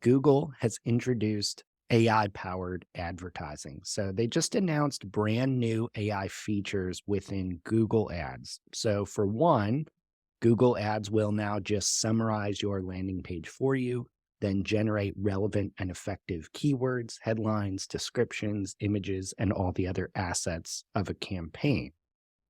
Google has introduced AI powered advertising. So they just announced brand new AI features within Google Ads. So, for one, Google Ads will now just summarize your landing page for you, then generate relevant and effective keywords, headlines, descriptions, images, and all the other assets of a campaign.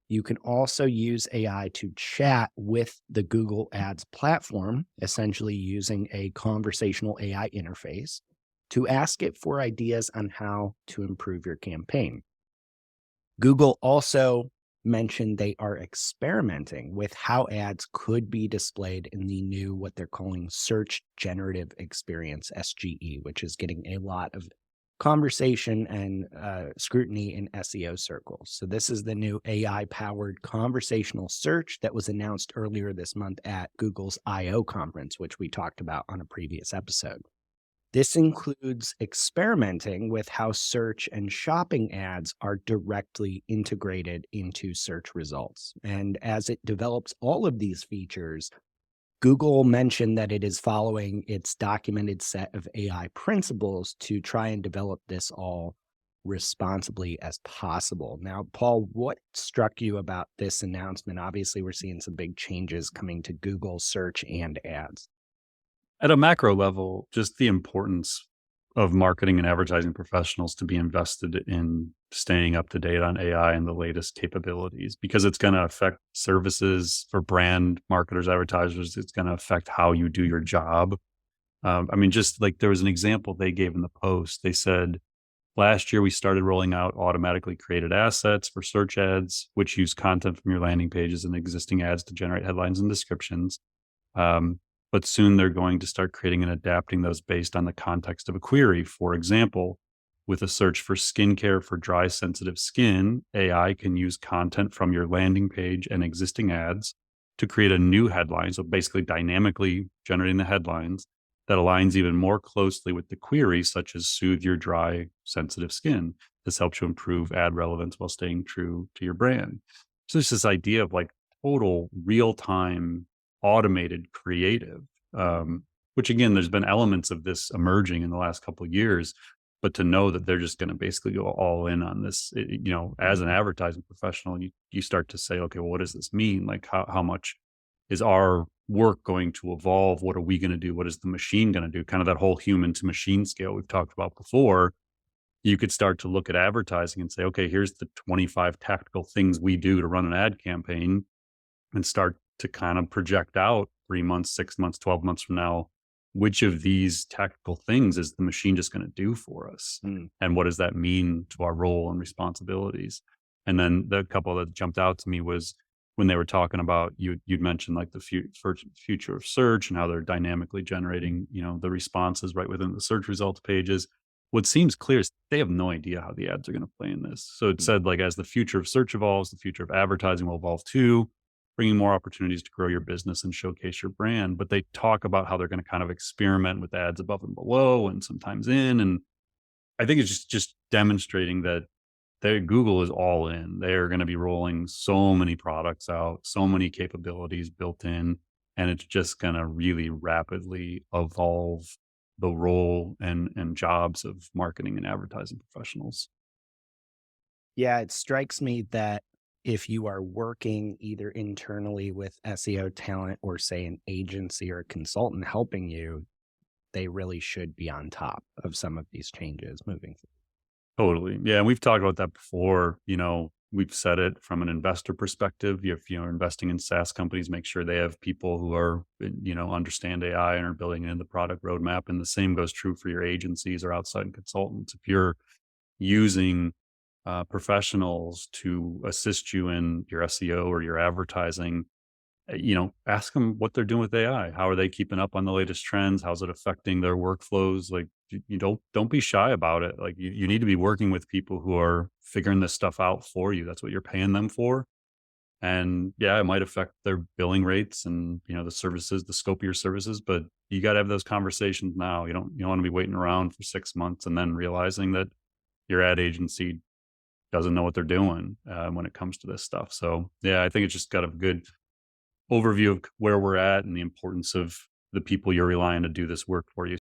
You can also use AI to chat with the Google Ads platform, essentially using a conversational AI interface to ask it for ideas on how to improve your campaign. Google also mentioned they are experimenting with how ads could be displayed in the new, what they're calling Search Generative Experience, SGE, which is getting a lot of conversation and scrutiny in SEO circles. So, this is the new AI powered conversational search that was announced earlier this month at Google's I/O conference, which we talked about on a previous episode. This includes experimenting with how search and shopping ads are directly integrated into search results. And as it develops all of these features, Google mentioned that it is following its documented set of AI principles to try and develop this all responsibly as possible. Now, Paul, what struck you about this announcement? Obviously, we're seeing some big changes coming to Google search and ads. At a macro level, just the importance of marketing and advertising professionals to be invested in staying up to date on AI and the latest capabilities, because it's going to affect services for brand marketers, advertisers. It's going to affect how you do your job. Just like there was an example they gave in the post. They said, last year we started rolling out automatically created assets for search ads, which use content from your landing pages and existing ads to generate headlines and descriptions. But soon they're going to start creating and adapting those based on the context of a query. For example, with a search for skincare for dry, sensitive skin, AI can use content from your landing page and existing ads to create a new headline. So basically dynamically generating the headlines that aligns even more closely with the query, such as soothe your dry, sensitive skin. This helps you improve ad relevance while staying true to your brand. So there's this idea of like total real-time automated creative, which again, there's been elements of this emerging in the last couple of years, but to know that they're just going to basically go all in on this, as an advertising professional, you start to say, okay, well, what does this mean? Like how much is our work going to evolve? What are we going to do? What is the machine going to do? Kind of that whole human to machine scale we've talked about before. You could start to look at advertising and say, okay, here's the 25 tactical things we do to run an ad campaign, and start to kind of project out 3 months, 6 months, 12 months from now, which of these tactical things is the machine just going to do for us? And what does that mean to our role and responsibilities? And then the couple that jumped out to me was when they were talking about, you'd mentioned like the future of search and how they're dynamically generating, the responses right within the search results pages. What seems clear is they have no idea how the ads are going to play in this. So it said, like, as the future of search evolves, the future of advertising will evolve too, bringing more opportunities to grow your business and showcase your brand. But they talk about how they're going to kind of experiment with ads above and below and sometimes in. And I think it's just demonstrating that Google is all in. They're going to be rolling so many products out, so many capabilities built in, and it's just going to really rapidly evolve the role and jobs of marketing and advertising professionals. Yeah, it strikes me that if you are working either internally with SEO talent or, say, an agency or a consultant helping you, they really should be on top of some of these changes moving forward. Totally. Yeah. And we've talked about that before. We've said it from an investor perspective. If you're investing in SaaS companies, make sure they have people who are, understand AI and are building it in the product roadmap. And the same goes true for your agencies or outside consultants. If you're using professionals to assist you in your SEO or your advertising, ask them what they're doing with AI. How are they keeping up on the latest trends? How's it affecting their workflows? Like, you don't be shy about it. Like, you need to be working with people who are figuring this stuff out for you. That's what you're paying them for. And yeah, it might affect their billing rates and, the services, the scope of your services, but you got to have those conversations now. You don't want to be waiting around for 6 months and then realizing that your ad agency doesn't know what they're doing when it comes to this stuff. So yeah, I think it's just got a good overview of where we're at and the importance of the people you're relying to do this work for you.